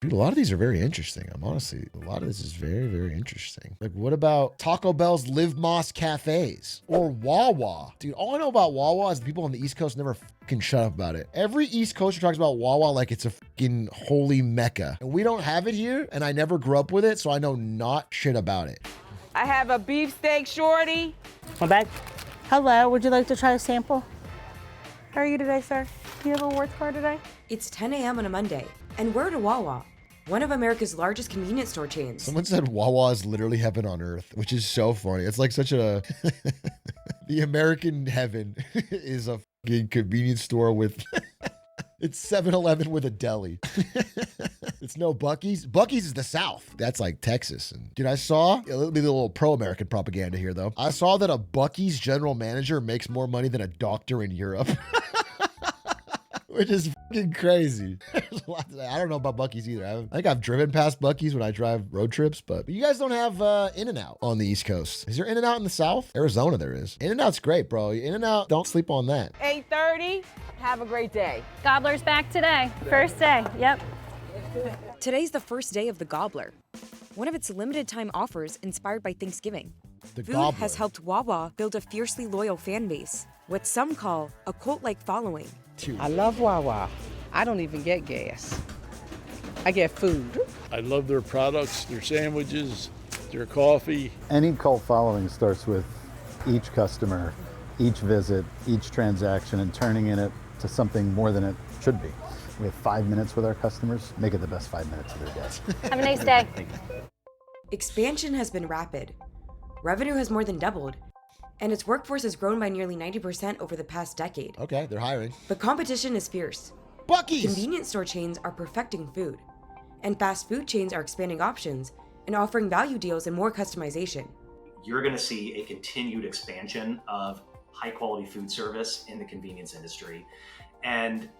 Dude, a lot of these are very interesting. I'm honestly, a lot of this is very, very interesting. Like, what about Taco Bell's Live Moss cafes or Wawa? Dude, all I know about Wawa is the people on the East Coast never fucking shut up about it. Every East Coaster talks about Wawa like it's a fucking holy mecca. And we don't have it here, and I never grew up with it, so I know not shit about it. I have a beefsteak shorty. My bag. Hello, would you like to try a sample? How are you today, sir? Do you have a rewards card today? It's 10 a.m. on a Monday, and we're at a Wawa, one of America's largest convenience store chains. Someone said Wawa is literally heaven on earth, which is so funny. It's like such a... The American heaven is a fucking convenience store with... It's 7-Eleven with a deli. It's no Buc-ee's. Buc-ee's is the South. That's like Texas. And dude, I saw, it'll be a little pro-American propaganda here though. I saw that a Buc-ee's general manager makes more money than a doctor in Europe. Which is fucking crazy. There's a lot to say. I don't know about Buc-ee's either. I think I've driven past Buc-ee's when I drive road trips, but you guys don't have In-N-Out on the East Coast. Is there In-N-Out in the South? Arizona there is. In-N-Out's great, bro. In-N-Out, don't sleep on that. 8:30. Have a great day. Gobbler's back today. First day, yep. Today's the first day of the Gobbler, one of its limited time offers inspired by Thanksgiving. The Food Gobbler has helped Wawa build a fiercely loyal fan base, what some call a cult-like following. I love Wawa. I don't even get gas. I get food. I love their products, their sandwiches, their coffee. Any cult following starts with each customer, each visit, each transaction, and turning it to something more than it should be. We have 5 minutes with our customers. Make it the best 5 minutes of their day. Have a nice day. Expansion has been rapid. Revenue has more than doubled, and its workforce has grown by nearly 90% over the past decade. Okay, they're hiring. But competition is fierce. Buc-ee's! Convenience store chains are perfecting food, and fast food chains are expanding options and offering value deals and more customization. You're going to see a continued expansion of high quality food service in the convenience industry. And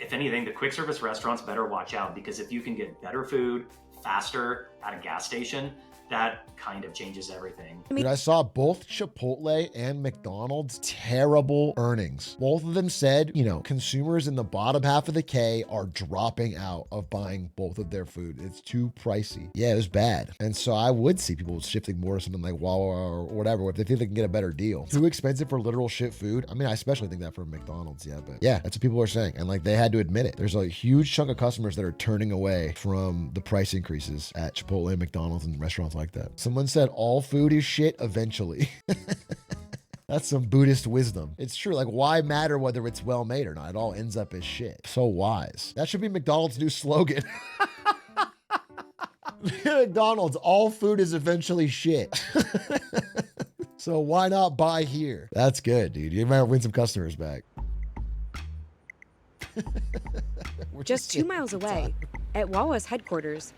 if anything, the quick service restaurants better watch out, because if you can get better food faster at a gas station, that kind of changes everything. Dude, I saw both Chipotle and McDonald's terrible earnings. Both of them said, you know, consumers in the bottom half of the K are dropping out of buying both of their food. It's too pricey. Yeah, it was bad. And so I would see people shifting more to something like Wawa or whatever if they think they can get a better deal. Too expensive for literal shit food. I mean, I especially think that for McDonald's, yeah, but yeah, that's what people are saying. And like they had to admit it. There's a huge chunk of customers that are turning away from the price increases at Chipotle, McDonald's, and restaurants like that. Someone said all food is shit eventually. That's some Buddhist wisdom. It's true. Like, why matter whether it's well made or not? It all ends up as shit. So wise. That should be McDonald's new slogan. McDonald's, all food is eventually shit. So why not buy here? That's good, dude. You might win some customers back. Just 2 miles away, at Wawa's headquarters,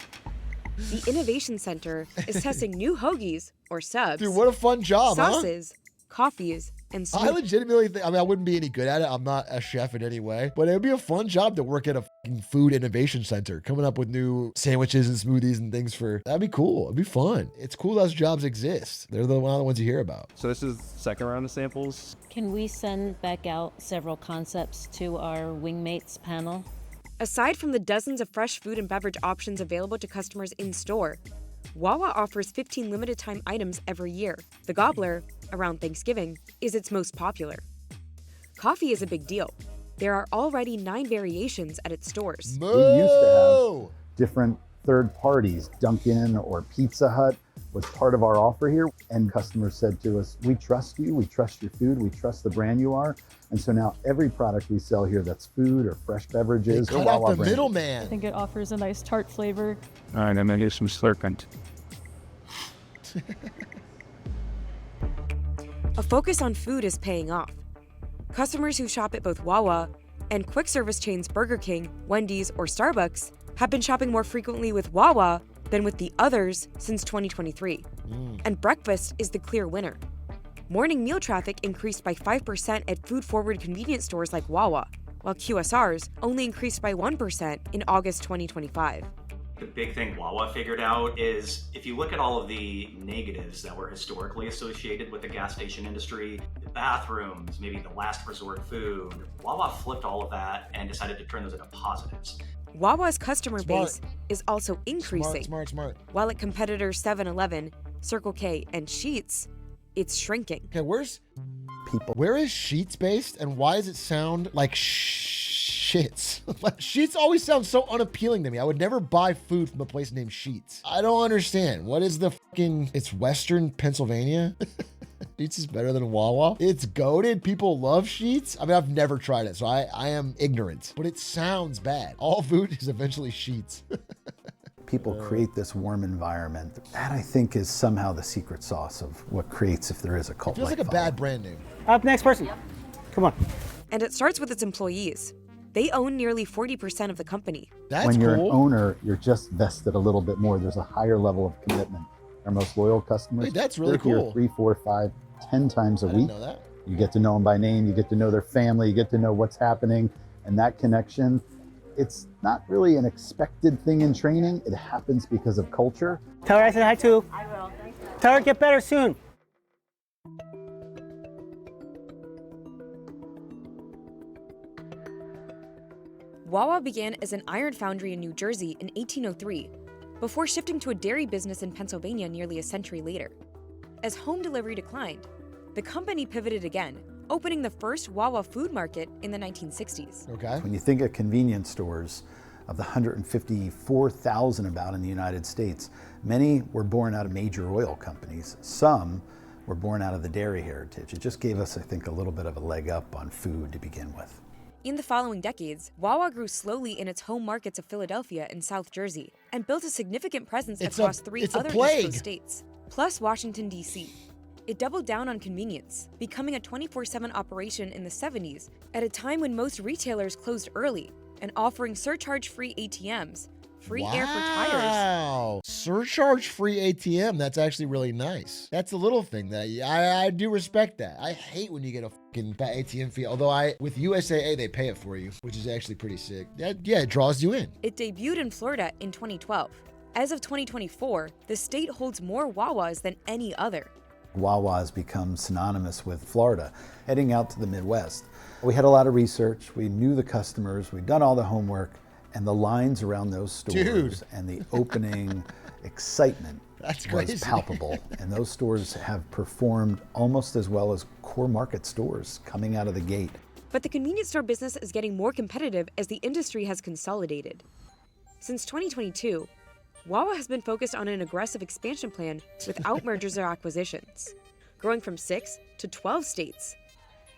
the Innovation Center is testing new hoagies, or subs, Dude, what a fun job, sauces, coffees, and I smoothies. legitimately think, I mean, I wouldn't be any good at it. I'm not a chef in any way, but it would be a fun job to work at a fucking food innovation center, coming up with new sandwiches and smoothies and things that'd be cool. It'd be fun. It's cool those jobs exist. They're the ones you hear about. So this is the second round of samples. Can we send back out several concepts to our Wingmates panel? Aside from the dozens of fresh food and beverage options available to customers in store, Wawa offers 15 limited time items every year. The Gobbler, around Thanksgiving, is its most popular. Coffee is a big deal. There are already 9 variations at its stores. We used to have different third parties. Dunkin' or Pizza Hut was part of our offer here, and customers said to us, we trust you, we trust your food, we trust the brand you are. And so now every product we sell here that's food or fresh beverages, Cut out the middleman. I think it offers a nice tart flavor. All right, I'm gonna get some slurping. A focus on food is paying off. Customers who shop at both Wawa and quick service chains Burger King, Wendy's, or Starbucks have been shopping more frequently with Wawa than with the others since 2023. And breakfast is the clear winner. Morning meal traffic increased by 5% at food-forward convenience stores like Wawa, while QSRs only increased by 1% in August 2025. The big thing Wawa figured out is if you look at all of the negatives that were historically associated with the gas station industry, the bathrooms, maybe the last resort food, Wawa flipped all of that and decided to turn those into positives. Wawa's customer Smart. base is also increasing. Smart. While at competitors 7-Eleven, Circle K, and Sheetz, it's shrinking. Okay, where is Sheetz based, and why does it sound like shits? Sheetz always sounds so unappealing to me. I would never buy food from a place named Sheetz. I don't understand. What is the fucking... It's Western Pennsylvania? Sheetz is better than Wawa. It's goated. People love Sheetz. I mean, I've never tried it, so I am ignorant. But it sounds bad. All food is eventually Sheetz. People create this warm environment. That, I think, is somehow the secret sauce of what creates, if there is a cult. It feels like a bad brand name. Up, next person. Come on. And it starts with its employees. They own nearly 40% of the company. That's when you're cool. an owner, you're just vested a little bit more. There's a higher level of commitment. Our most loyal customers, Wait, that's really they're cool. here 3, 4, 5, 10 times a I didn't week. know that. You get to know them by name, you get to know their family, you get to know what's happening, and that connection, it's not really an expected thing in training. It happens because of culture. Tell her I said hi too. I will. Tell her get better soon. Wawa began as an iron foundry in New Jersey in 1803, before shifting to a dairy business in Pennsylvania nearly a century later. As home delivery declined, the company pivoted again, opening the first Wawa food market in the 1960s. Okay. When you think of convenience stores, of the 154,000 about in the United States, many were born out of major oil companies. Some were born out of the dairy heritage. It just gave us, I think, a little bit of a leg up on food to begin with. In the following decades, Wawa grew slowly in its home markets of Philadelphia and South Jersey, and built a significant presence across three other East Coast states, plus Washington, D.C. It doubled down on convenience, becoming a 24/7 operation in the 70s, at a time when most retailers closed early, and offering surcharge-free ATMs, free air for tires. Wow. Surcharge-free ATM. That's actually really nice. That's a little thing that I do respect that. I hate when you get a fucking ATM fee. Although with USAA, they pay it for you, which is actually pretty sick. Yeah, it draws you in. It debuted in Florida in 2012. As of 2024, the state holds more Wawas than any other. Wawa has become synonymous with Florida, heading out to the Midwest. We had a lot of research, we knew the customers, we'd done all the homework, and the lines around those stores and the opening excitement was palpable. And those stores have performed almost as well as core market stores coming out of the gate. But the convenience store business is getting more competitive as the industry has consolidated. Since 2022, Wawa has been focused on an aggressive expansion plan without mergers or acquisitions, growing from 6 to 12 states.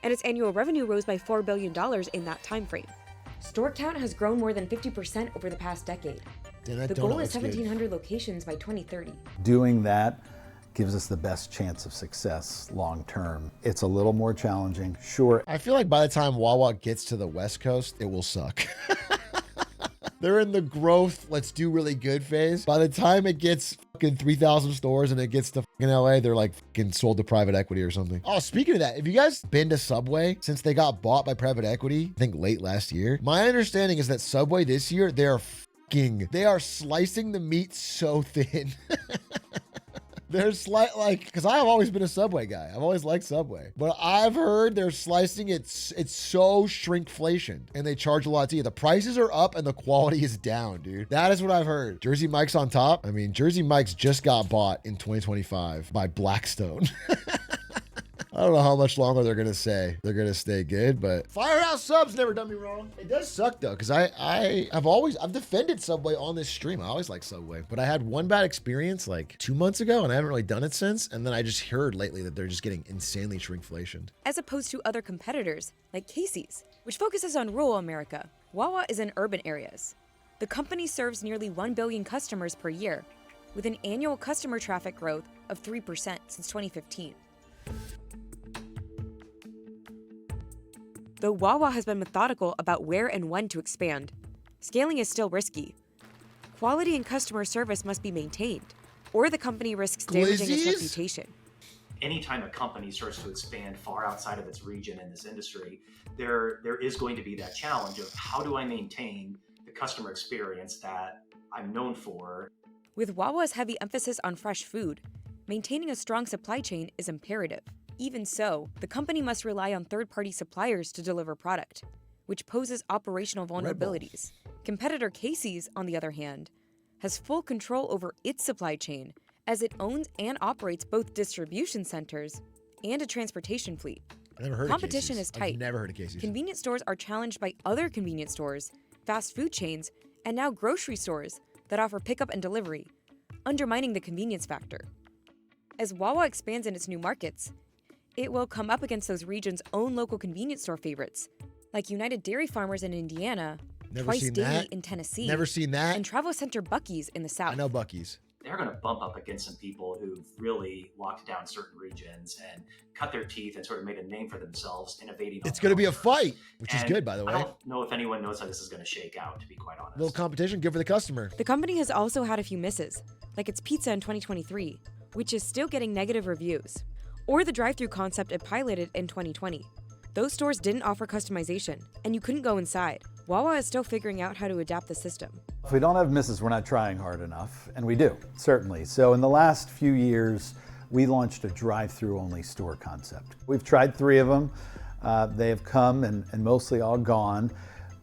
And its annual revenue rose by $4 billion in that time frame. Store count has grown more than 50% over the past decade. The goal is 1,700 locations by 2030. Doing that gives us the best chance of success long term. It's a little more challenging, sure. I feel like by the time Wawa gets to the West Coast, it will suck. They're in the growth, let's do really good phase. By the time it gets fucking 3,000 stores and it gets to fucking LA, they're like fucking sold to private equity or something. Oh, speaking of that, have you guys been to Subway since they got bought by private equity? I think late last year. My understanding is that Subway this year, they are slicing the meat so thin. There's because I have always been a Subway guy. I've always liked Subway. But I've heard they're slicing it's so shrinkflation and they charge a lot to you. The prices are up and the quality is down, dude. That is what I've heard. Jersey Mike's on top. I mean, Jersey Mike's just got bought in 2025 by Blackstone. I don't know how much longer they're going to say they're going to stay good, but Firehouse Subs never done me wrong. It does suck though, because I've defended Subway on this stream. I always like Subway, but I had one bad experience like 2 months ago and I haven't really done it since. And then I just heard lately that they're just getting insanely shrinkflationed. As opposed to other competitors like Casey's, which focuses on rural America, Wawa is in urban areas. The company serves nearly 1 billion customers per year, with an annual customer traffic growth of 3% since 2015. Though Wawa has been methodical about where and when to expand, scaling is still risky. Quality and customer service must be maintained, or the company risks damaging its reputation. Anytime a company starts to expand far outside of its region in this industry, there is going to be that challenge of how do I maintain the customer experience that I'm known for. With Wawa's heavy emphasis on fresh food, maintaining a strong supply chain is imperative. Even so, the company must rely on third-party suppliers to deliver product, which poses operational vulnerabilities. Competitor Casey's, on the other hand, has full control over its supply chain as it owns and operates both distribution centers and a transportation fleet. I never heard Competition of Casey's. is tight. I've never heard of Casey's. Convenience stores are challenged by other convenience stores, fast food chains, and now grocery stores that offer pickup and delivery, undermining the convenience factor. As Wawa expands in its new markets, it will come up against those regions' own local convenience store favorites, like United Dairy Farmers in Indiana, Never Twice seen Daily that. in Tennessee, Never seen that. and Travel Center Buc-ee's in the South. I know Buc-ee's. They're going to bump up against some people who've really locked down certain regions and cut their teeth and sort of made a name for themselves innovating. It's going to be a fight, which is And good, by the way. I don't know if anyone knows how this is going to shake out, to be quite honest. Little competition, good for the customer. The company has also had a few misses, like its pizza in 2023, which is still getting negative reviews, or the drive-thru concept it piloted in 2020. Those stores didn't offer customization, and you couldn't go inside. Wawa is still figuring out how to adapt the system. If we don't have misses, we're not trying hard enough, and we do, certainly. So in the last few years, we launched a drive-through only store concept. We've tried 3 of them. They have come and mostly all gone.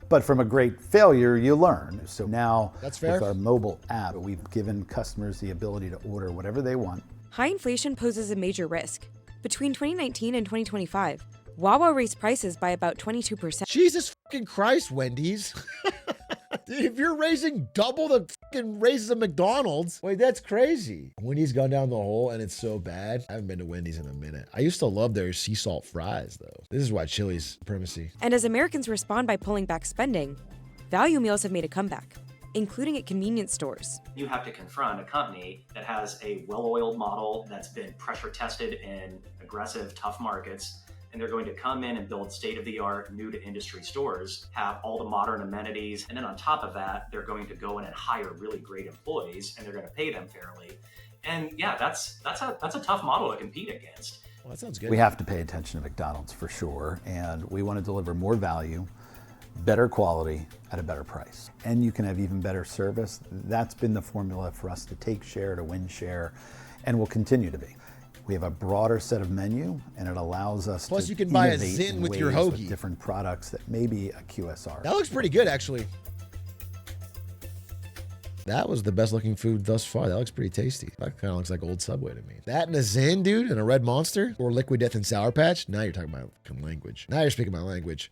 But from a great failure, you learn. So now, That's fair. with our mobile app, we've given customers the ability to order whatever they want. High inflation poses a major risk. Between 2019 and 2025, Wawa raised prices by about 22%. Jesus fucking Christ, Wendy's. Dude, if you're raising double the fucking raises of McDonald's, wait, that's crazy. Wendy's gone down the hole and it's so bad. I haven't been to Wendy's in a minute. I used to love their sea salt fries, though. This is why Chili's supremacy. And as Americans respond by pulling back spending, value meals have made a comeback, including at convenience stores. You have to confront a company that has a well-oiled model that's been pressure tested in aggressive, tough markets, and they're going to come in and build state-of-the-art, new-to-industry stores, have all the modern amenities, and then on top of that, they're going to go in and hire really great employees, and they're going to pay them fairly. And yeah, that's a tough model to compete against. Well, that sounds good. We have to pay attention to McDonald's for sure, and we want to deliver more value, better quality at a better price. And you can have even better service. That's been the formula for us to take share, to win share, and will continue to be. We have a broader set of menu, and it allows us Plus, to you can buy a innovate Zin in with your ways hoagie. with different products that maybe a QSR. That looks pretty good, actually. That was the best looking food thus far. That looks pretty tasty. That kind of looks like old Subway to me. That and a Zin, dude, and a Red Monster, or Liquid Death and Sour Patch. Now you're talking my fucking language. Now you're speaking my language.